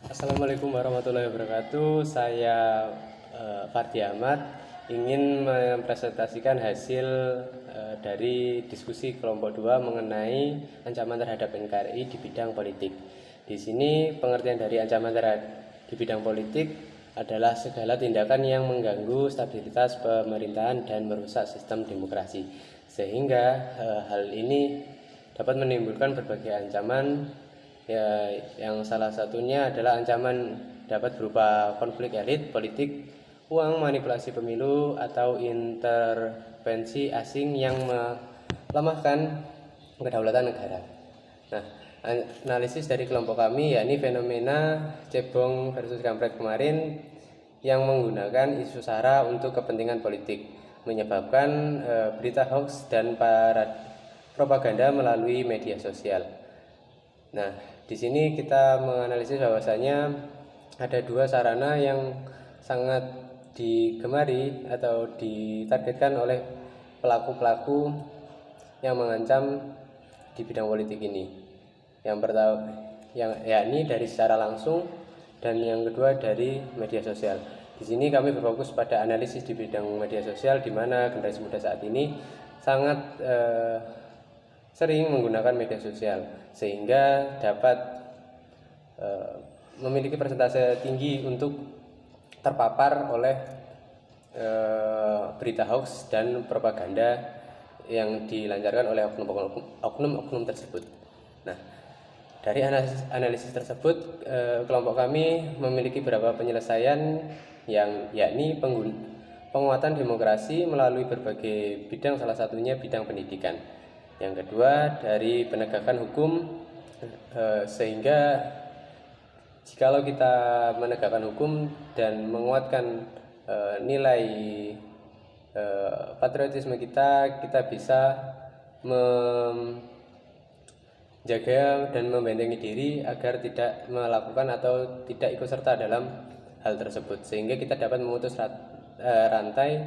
Assalamualaikum warahmatullahi wabarakatuh. Saya Fardi Ahmad ingin mempresentasikan hasil dari diskusi kelompok 2 mengenai ancaman terhadap NKRI di bidang politik. Di sini pengertian dari ancaman terhadap di bidang politik adalah segala tindakan yang mengganggu stabilitas pemerintahan dan merusak sistem demokrasi. Sehingga hal ini dapat menimbulkan berbagai ancaman. Ya, yang salah satunya adalah ancaman dapat berupa konflik elit politik, uang, manipulasi pemilu, atau intervensi asing yang melemahkan kedaulatan negara. Nah, analisis dari kelompok kami yakni fenomena cebong versus kampret kemarin yang menggunakan isu sara untuk kepentingan politik, menyebabkan berita hoax dan propaganda melalui media sosial. Nah, di sini kita menganalisis bahwasanya ada dua sarana yang sangat digemari atau ditargetkan oleh pelaku-pelaku yang mengancam di bidang politik ini. Yang pertama, yakni dari secara langsung, dan yang kedua dari media sosial. Di sini kami berfokus pada analisis di bidang media sosial, di mana generasi muda saat ini sangat sering menggunakan media sosial sehingga dapat memiliki persentase tinggi untuk terpapar oleh berita hoax dan propaganda yang dilancarkan oleh oknum-oknum tersebut. Nah, dari analisis tersebut, kelompok kami memiliki beberapa penyelesaian yang yakni penguatan demokrasi melalui berbagai bidang, salah satunya bidang pendidikan. Yang kedua dari penegakan hukum, sehingga jikalau kita menegakkan hukum dan menguatkan nilai patriotisme kita bisa menjaga dan membentengi diri agar tidak melakukan atau tidak ikut serta dalam hal tersebut, sehingga kita dapat memutus rantai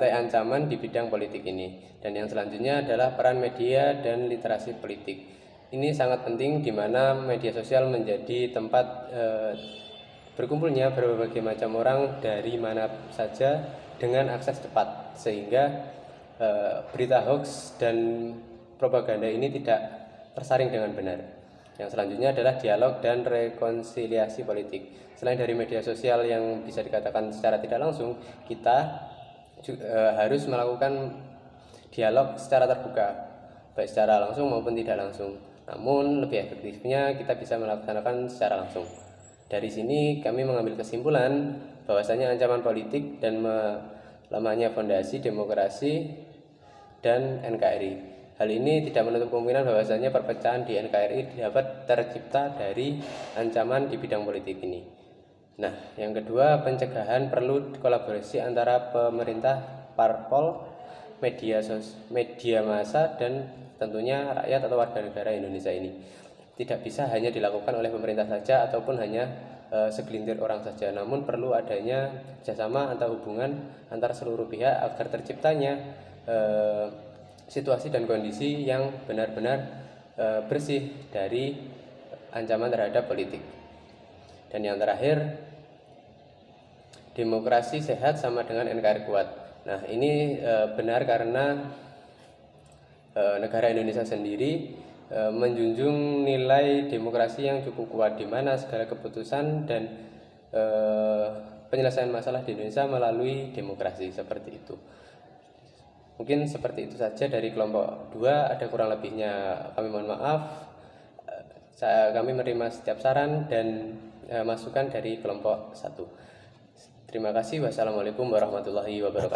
ancaman di bidang politik ini. Dan yang selanjutnya adalah peran media dan literasi politik. Ini sangat penting, di mana media sosial menjadi tempat berkumpulnya berbagai macam orang dari mana saja dengan akses cepat, sehingga berita hoax dan propaganda ini tidak tersaring dengan benar. Yang selanjutnya adalah dialog dan rekonsiliasi politik. Selain dari media sosial yang bisa dikatakan secara tidak langsung, kita harus melakukan dialog secara terbuka, baik secara langsung maupun tidak langsung. Namun lebih efektifnya kita bisa melaksanakan secara langsung. Dari sini kami mengambil kesimpulan bahwasanya ancaman politik dan melemahnya fondasi demokrasi dan NKRI. Hal ini tidak menutup kemungkinan bahwasanya perpecahan di NKRI dapat tercipta dari ancaman di bidang politik ini. Nah, yang kedua, pencegahan perlu kolaborasi antara pemerintah, parpol, media massa, dan tentunya rakyat atau warga negara Indonesia ini. Tidak bisa hanya dilakukan oleh pemerintah saja ataupun hanya segelintir orang saja, namun perlu adanya kerjasama atau hubungan antar seluruh pihak agar terciptanya situasi dan kondisi yang benar-benar bersih dari ancaman terhadap politik. Dan yang terakhir, demokrasi sehat sama dengan NKRI kuat. Nah, ini benar karena negara Indonesia sendiri menjunjung nilai demokrasi yang cukup kuat, di mana segala keputusan dan penyelesaian masalah di Indonesia melalui demokrasi, seperti itu. Mungkin seperti itu saja dari kelompok 2, ada kurang lebihnya kami mohon maaf. Kami menerima setiap saran dan masukan dari kelompok 1. Terima kasih. Wassalamualaikum warahmatullahi wabarakatuh.